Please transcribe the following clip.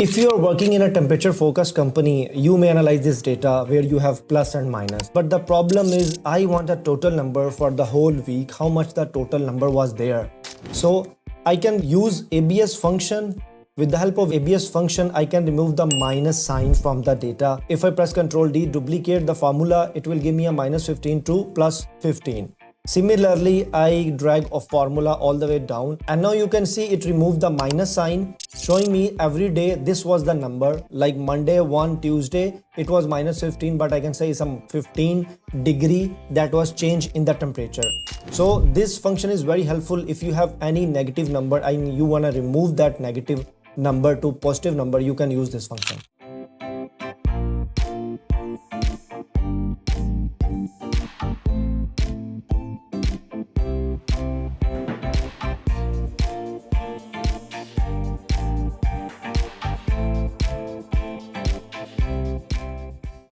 If you are working in a temperature focused company, you may analyze this data where you have plus and minus. But the problem is I want a total number for the whole week, how much the total number was there. So I can use ABS function. With the help of ABS function, I can remove the minus sign from the data. If I press Ctrl D, duplicate the formula, it will give me a minus 15 to plus 15. Similarly, I drag a formula all the way down and now you can see it removed the minus sign, showing me every day this was the number. Like Monday 1, Tuesday it was minus 15, but I can say some 15 degree that was change in the temperature. So this function is very helpful if you have any negative number and you want to remove that negative number to positive number, you can use this function.